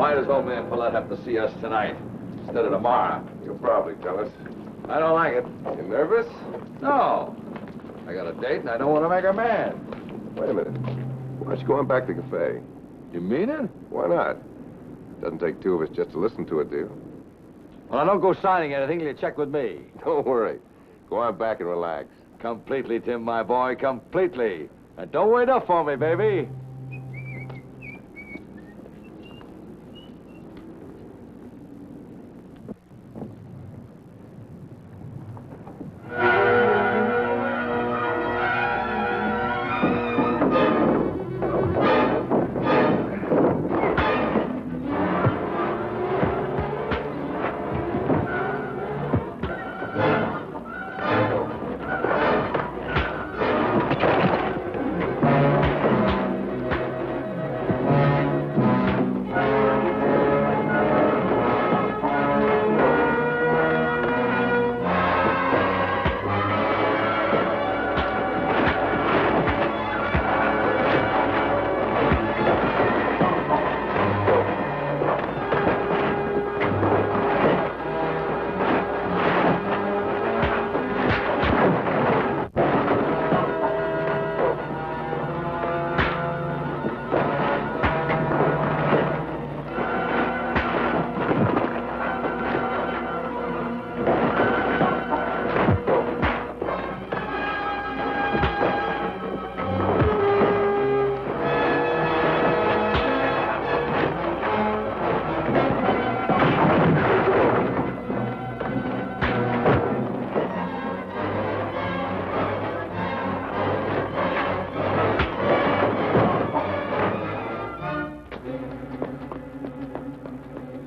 Why does old man Follett have to see us tonight instead of tomorrow? You'll probably tell us. I don't like it. You nervous? No. I got a date and I don't want to make her mad. Wait a minute. Why don't you go on back to the cafe? You mean it? Why not? Doesn't take two of us just to listen to it, do you? Well, I don't go signing anything till you check with me. Don't worry. Go on back and relax. Completely, Tim, my boy, completely. And don't wait up for me, baby.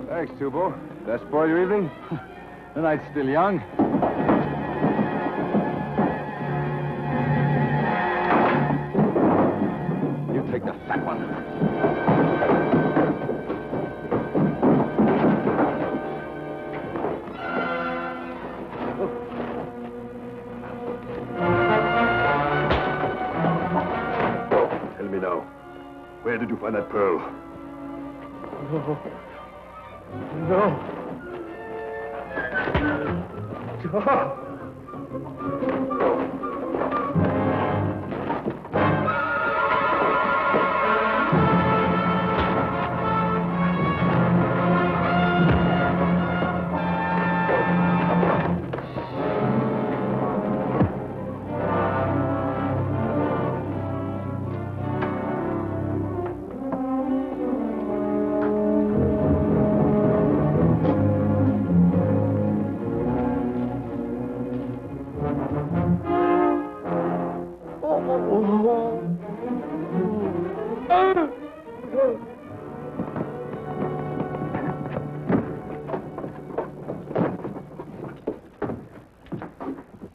Thanks, Toubo. Did that spoil your evening? The night's still young. You take the fat one. Tell me now, where did you find that pearl? No.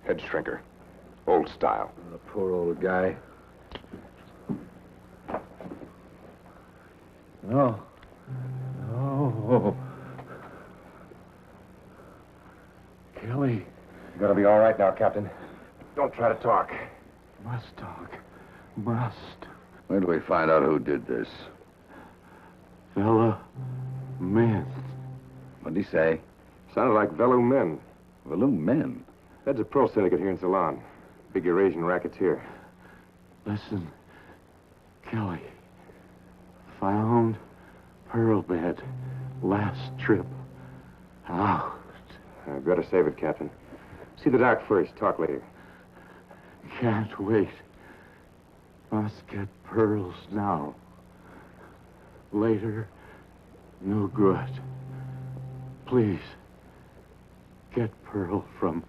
Head shrinker. Old style. The poor old guy. No. No. Kelly. You're gonna be all right now, Captain. Don't try to talk. Must talk. Must. When do we find out who did this? Fella. Men. What'd he say? Sounded like Velu men. Velu men. That's a pearl syndicate here in Ceylon. Big Eurasian racketeer. Listen, Kelly. Found pearl bed. Last trip. Out. I've got to save it, Captain. See the doc first. Talk later. Can't wait. Must get pearls now. Later, no good. Please, get pearl from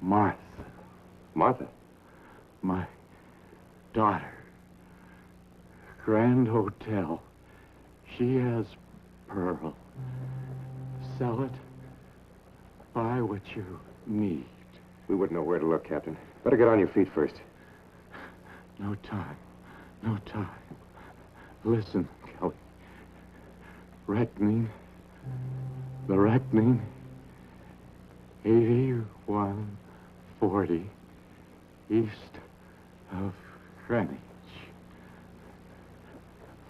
Martha. Martha? My daughter. Grand Hotel. She has pearl. Sell it. Buy what you need. We wouldn't know where to look, Captain. Better get on your feet first. No time. No time. Listen, Kelly. Reckoning. The reckoning. 8140 east of Greenwich.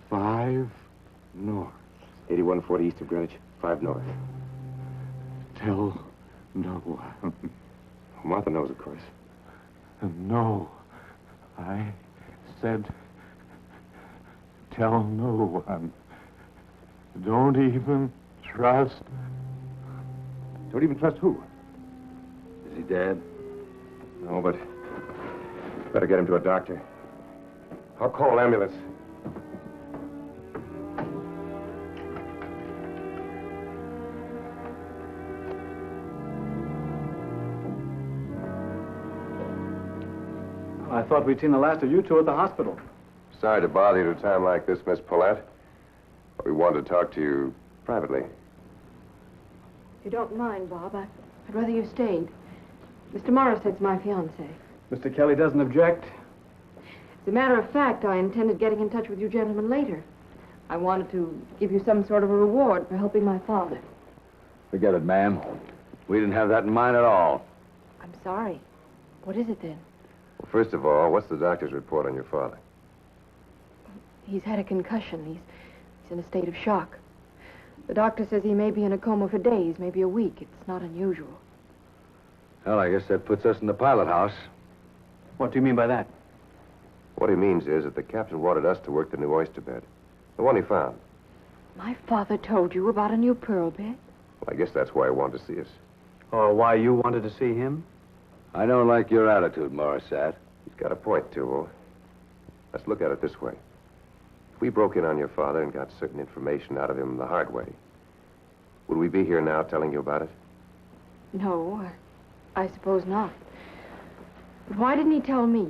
5 north. 8140. 2140 east of Greenwich, 5 north. Tell no one. Martha knows, of course. No. I said, tell no one. Don't even trust. Don't even trust who? Is he dead? No, but better get him to a doctor. I'll call an ambulance. I thought we'd seen the last of you two at the hospital. Sorry to bother you at a time like this, Miss Paulette. But we wanted to talk to you privately. If you don't mind, Bob, I'd rather you stayed. Mr. Morris's my fiancé. Mr. Kelly doesn't object. As a matter of fact, I intended getting in touch with you gentlemen later. I wanted to give you some sort of a reward for helping my father. Forget it, ma'am. We didn't have that in mind at all. I'm sorry. What is it then? Well, first of all, what's the doctor's report on your father? He's had a concussion. He's in a state of shock. The doctor says he may be in a coma for days, maybe a week. It's not unusual. Well, I guess that puts us in the pilot house. What do you mean by that? What he means is that the captain wanted us to work the new oyster bed. The one he found. My father told you about a new pearl bed? Well, I guess that's why he wanted to see us. Or why you wanted to see him? I don't like your attitude, Morissette. He's got a point, Toubo. Let's look at it this way. If we broke in on your father and got certain information out of him the hard way, would we be here now telling you about it? No, I suppose not. But why didn't he tell me?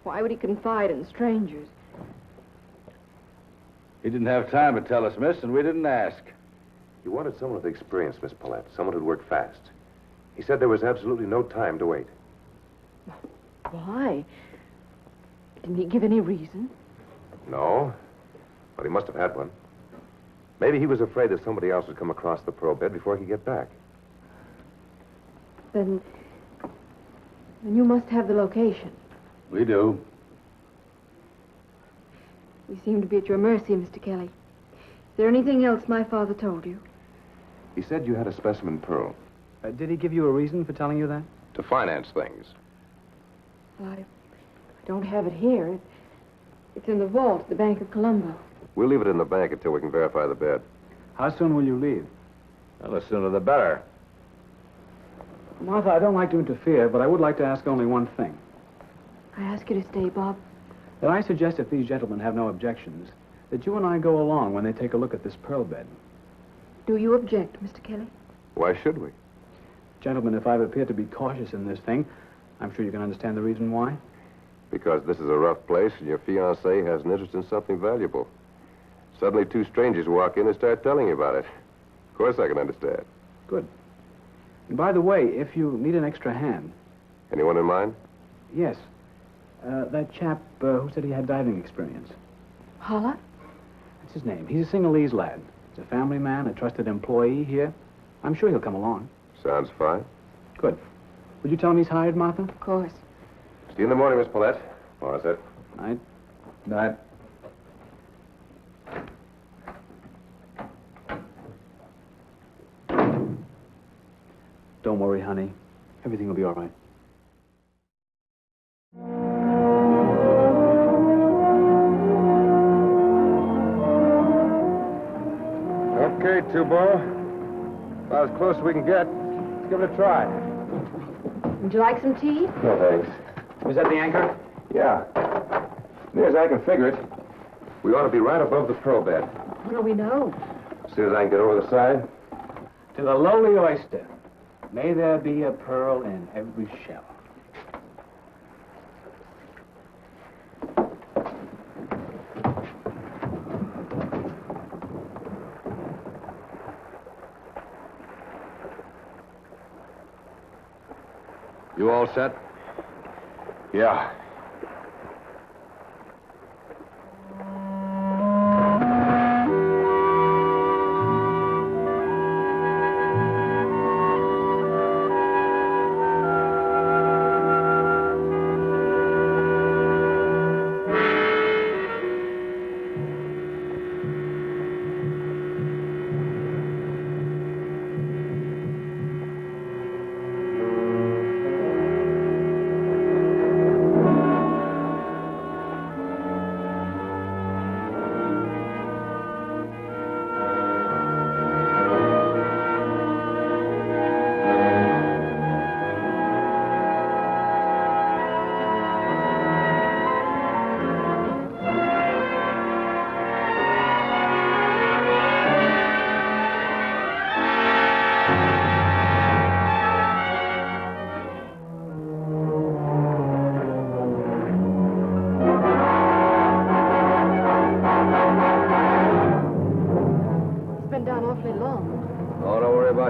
Why would he confide in strangers? He didn't have time to tell us, miss, and we didn't ask. You wanted someone with experience, Miss Paulette, someone who'd work fast. He said there was absolutely no time to wait. Why? Didn't he give any reason? No, but he must have had one. Maybe he was afraid that somebody else would come across the pearl bed before he could get back. Then you must have the location. We do. We seem to be at your mercy, Mr. Kelly. Is there anything else my father told you? He said you had a specimen pearl. Did he give you a reason for telling you that? To finance things. Well, I don't have it here. It's in the vault at the Bank of Colombo. We'll leave it in the bank until we can verify the bed. How soon will you leave? Well, the sooner the better. Martha, I don't like to interfere, but I would like to ask only one thing. I ask you to stay, Bob. That I suggest, if these gentlemen have no objections, that you and I go along when they take a look at this pearl bed. Do you object, Mr. Kelly? Why should we? Gentlemen, if I've appeared to be cautious in this thing, I'm sure you can understand the reason why. Because this is a rough place and your fiancé has an interest in something valuable. Suddenly two strangers walk in and start telling you about it. Of course I can understand. Good. And by the way, if you need an extra hand... Anyone in mind? Yes. That chap who said he had diving experience. Holla? That's his name. He's a Singalese lad. He's a family man, a trusted employee here. I'm sure he'll come along. Sounds fine. Good. Would you tell him he's hired, Martha? Of course. See you in the morning, Miss Paulette. Morissette. Night. Night. Don't worry, honey. Everything will be all right. Okay, Toubo. About as close as we can get. Let's give it a try. Would you like some tea? No, thanks. Was that the anchor? Yeah. As near as I can figure it, we ought to be right above the pearl bed. How do we know? As soon as I can get over the side. To the lowly oyster, may there be a pearl in every shell. You all set? Yeah.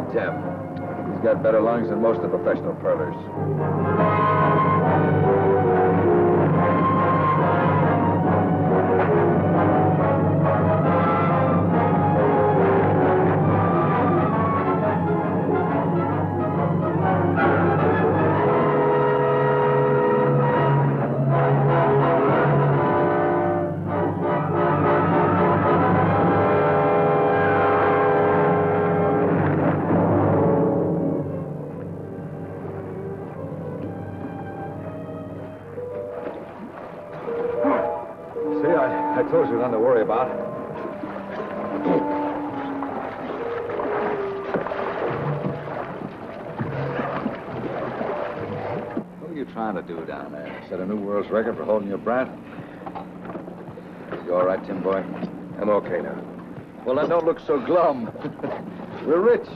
not, Tim. He's got better lungs than most of the professional pearlers. I told you nothing to worry about. What are you trying to do down there? Set a new world's record for holding your breath? You all right, Tim boy? I'm okay now. Well, then don't look so glum. We're rich.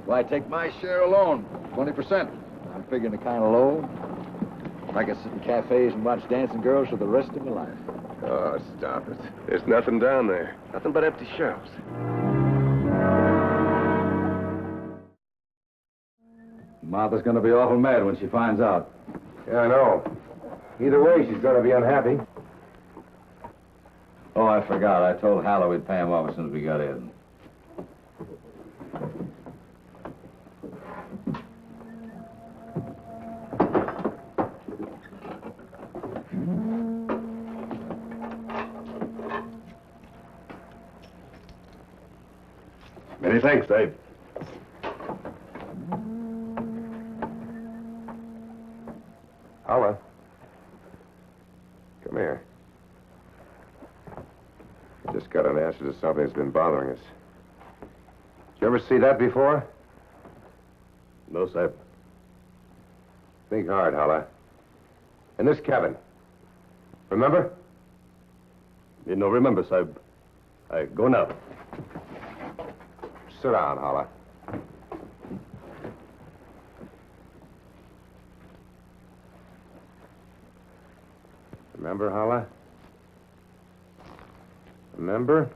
Why, take my share alone, 20%. I'm figuring it kind of low. I can sit in cafes and watch dancing girls for the rest of my life. Oh, stop it. There's nothing down there. Nothing but empty shelves. Martha's going to be awful mad when she finds out. Yeah, I know. Either way, she's going to be unhappy. Oh, I forgot. I told Hallow we'd pay him off as soon as we got in. Many thanks, Dave. Holla. Come here. Just got an answer to something that's been bothering us. Did you ever see that before? No, sir. Think hard, Holla. In this cabin. Remember? You no remember, Saib. I go now. Sit down, Holla. Remember, Holla? Remember?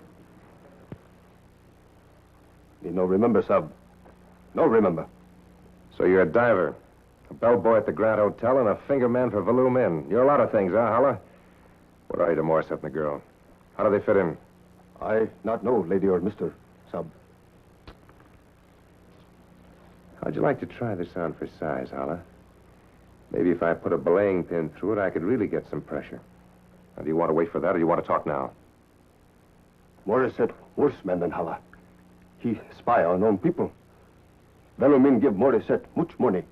You no remember, Saib. No remember. So you're a diver, a bellboy at the Grand Hotel, and a finger man for Valoom Inn. You're a lot of things, huh, Holla? What are you to Morissette and the girl? How do they fit in? I not know, lady or mister, Saib. How'd you like to try this on for size, Holla? Maybe if I put a belaying pin through it, I could really get some pressure. Now, do you want to wait for that, or do you want to talk now? Morris said worse man than Hala. He spy on own people. Velomin give Morissette much money.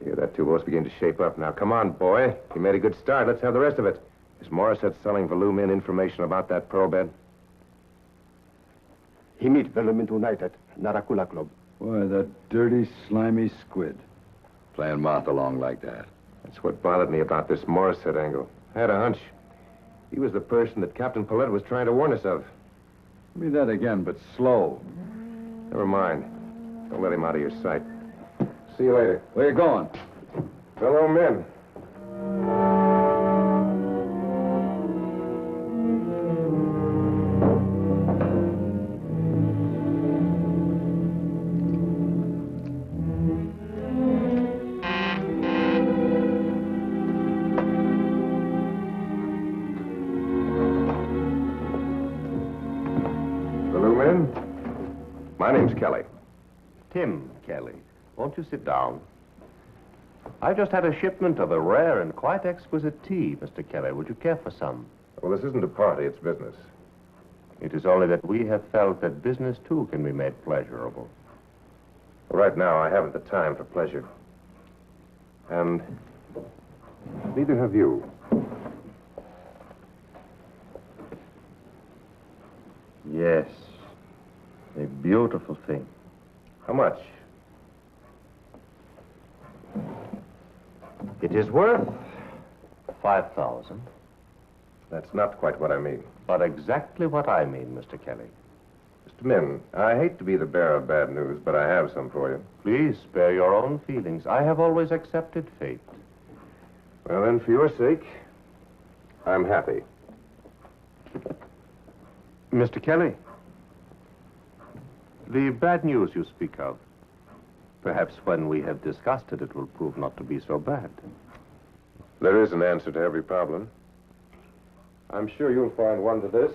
Yeah, that Toubo's beginning to shape up now. Come on, boy. You made a good start. Let's have the rest of it. Is Morissette selling Valoom Inn information about that pearl bed? He meet Velomin tonight at Narakula Club. Boy, that dirty, slimy squid. Playing Martha along like that. That's what bothered me about this Morissette angle. I had a hunch. He was the person that Captain Paulette was trying to warn us of. Give me that again, but slow. Never mind. Don't let him out of your sight. See you later. Where you going? Valoom Inn. Valoom Inn? My name's Kelly. Tim Kelly. Won't you sit down? I've just had a shipment of a rare and quite exquisite tea, Mr. Kelly. Would you care for some? Well, this isn't a party, it's business. It is only that we have felt that business, too, can be made pleasurable. Right now, I haven't the time for pleasure. And neither have you. Yes. A beautiful thing. How much? It is worth 5,000. That's not quite what I mean. But exactly what I mean, Mr. Kelly. Mr. Min, I hate to be the bearer of bad news, but I have some for you. Please spare your own feelings. I have always accepted fate. Well, then, for your sake, I'm happy. Mr. Kelly, the bad news you speak of, Perhaps when we have discussed it, it will prove not to be so bad. There is an answer to every problem. I'm sure you'll find one to this.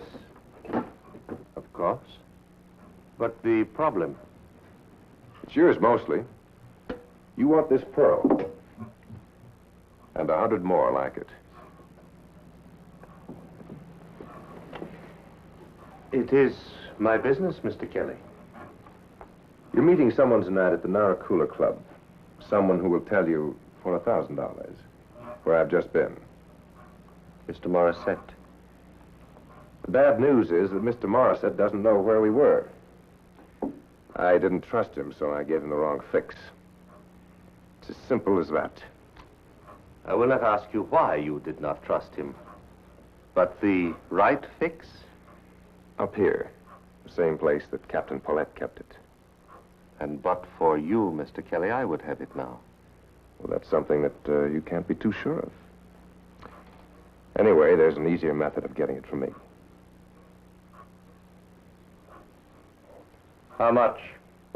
Of course. But the problem? It's yours mostly. You want this pearl. And 100 more like it. It is my business, Mr. Kelly. You're meeting someone tonight at the Naracoola Club. Someone who will tell you for $1,000 where I've just been. Mr. Morissette. The bad news is that Mr. Morissette doesn't know where we were. I didn't trust him, so I gave him the wrong fix. It's as simple as that. I will not ask you why you did not trust him. But the right fix? Up here, the same place that Captain Paulette kept it. And but for you, Mr. Kelly, I would have it now. Well, that's something that you can't be too sure of. Anyway, there's an easier method of getting it from me. How much?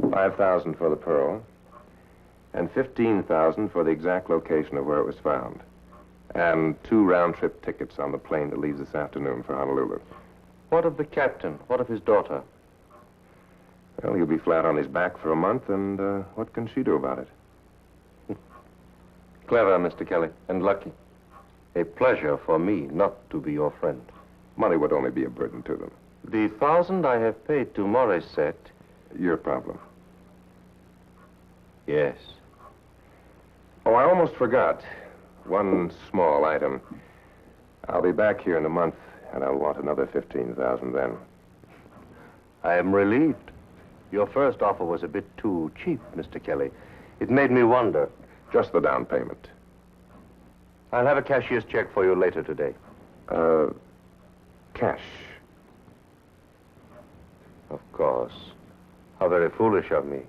5,000 for the pearl, and 15,000 for the exact location of where it was found, and 2 round-trip tickets on the plane that leaves this afternoon for Honolulu. What of the captain? What of his daughter? Well, he'll be flat on his back for a month, and what can she do about it? Clever, Mr. Kelly, and lucky. A pleasure for me not to be your friend. Money would only be a burden to them. The 1,000 I have paid to Morissette. Your problem. Yes. Oh, I almost forgot. One small item. I'll be back here in a month, and I'll want another 15,000 then. I am relieved. Your first offer was a bit too cheap, Mr. Kelly. It made me wonder. Just the down payment. I'll have a cashier's check for you later today. Cash. Of course. How very foolish of me.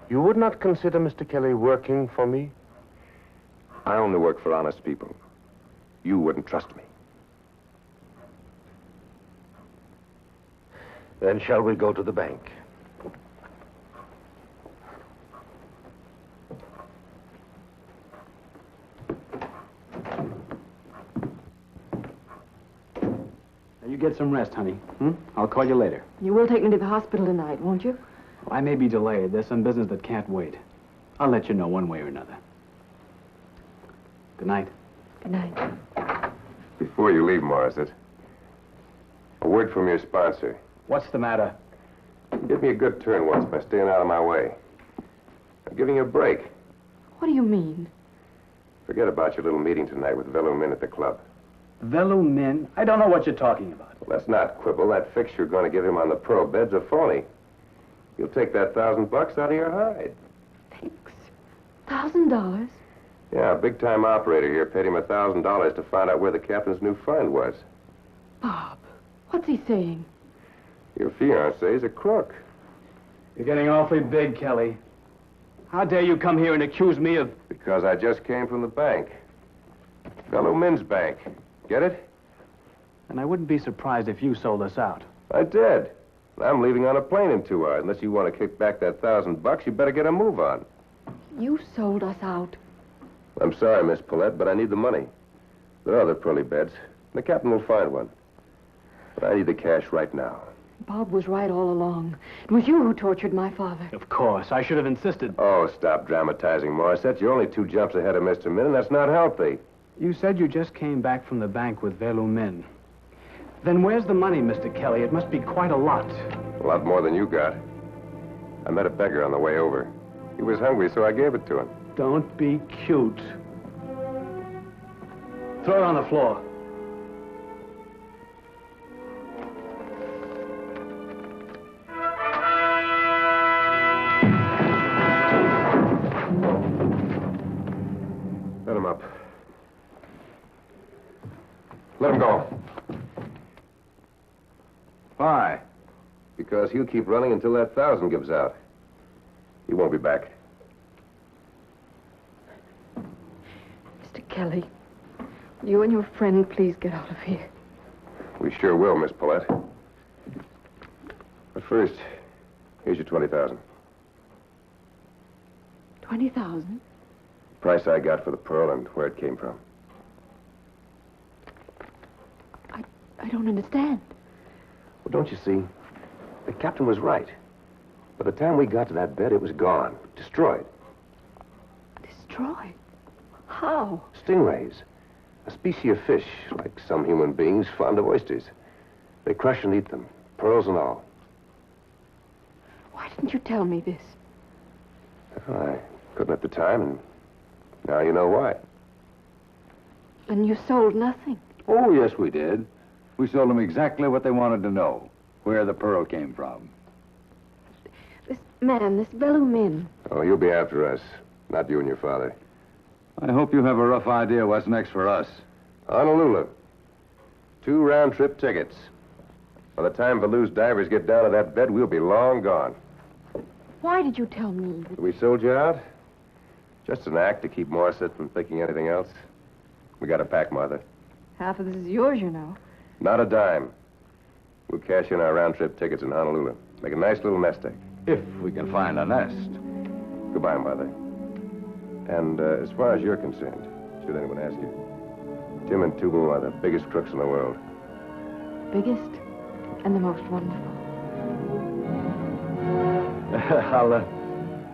You would not consider, Mr. Kelly, working for me? I only work for honest people. You wouldn't trust me. Then shall we go to the bank? Now, you get some rest, honey. I'll call you later. You will take me to the hospital tonight, won't you? Well, I may be delayed. There's some business that can't wait. I'll let you know one way or another. Good night. Good night. Before you leave, Morissette, a word from your sponsor. What's the matter? Give me a good turn once by staying out of my way. I'm giving you a break. What do you mean? Forget about your little meeting tonight with Velu Min at the club. Velu Min? I don't know what you're talking about. Well, let's not quibble. That fix you're going to give him on the pearl bed's a phony. You'll take that $1,000 out of your hide. Thanks. $1,000? Yeah, a big-time operator here paid him $1,000 to find out where the captain's new find was. Bob, what's he saying? Your fiancé's a crook. You're getting awfully big, Kelly. How dare you come here and accuse me of... Because I just came from the bank. Velu Min's bank. Get it? And I wouldn't be surprised if you sold us out. I did. I'm leaving on a plane in 2 hours. Unless you want to kick back that $1,000, you better get a move on. You sold us out. I'm sorry, Miss Paulette, but I need the money. There are other pearly beds. The captain will find one. But I need the cash right now. Bob was right all along. It was you who tortured my father. Of course. I should have insisted. Oh, stop dramatizing, Morissette. You're only 2 jumps ahead of Mr. Min, and that's not healthy. You said you just came back from the bank with Velu Min. Then where's the money, Mr. Kelly? It must be quite a lot. A lot more than you got. I met a beggar on the way over. He was hungry, so I gave it to him. Don't be cute. Throw it on the floor. Let him up. Let him go. Why? Because he'll keep running until that 1,000 gives out. He won't be back. Mr. Kelly, you and your friend please get out of here. We sure will, Miss Paulette. But first, here's your 20,000. 20,000? Price I got for the pearl and where it came from. I don't understand. Well, don't you see? The captain was right. By the time we got to that bed, it was gone. Destroyed. Destroyed? How? Stingrays. A species of fish, like some human beings, fond of oysters. They crush and eat them, pearls and all. Why didn't you tell me this? Well, I couldn't at the time, and now you know why. And you sold nothing. Oh, yes, we did. We sold them exactly what they wanted to know, where the pearl came from. This man, this Velumin. Oh, you'll be after us, not you and your father. I hope you have a rough idea what's next for us. Honolulu. 2 round-trip tickets. By the time Valu's divers get down to that bed, we'll be long gone. Why did you tell me? We sold you out? Just an act to keep Morissette from thinking anything else. We got to pack, Martha. Half of this is yours, you know. Not a dime. We'll cash in our round-trip tickets in Honolulu. Make a nice little nest egg. If we can find a nest. Goodbye, Mother. And as far as you're concerned, should anyone ask you, Tim and Toubo are the biggest crooks in the world. Biggest and the most wonderful.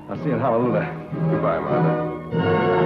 I'll see you in Honolulu. Goodbye, Mother.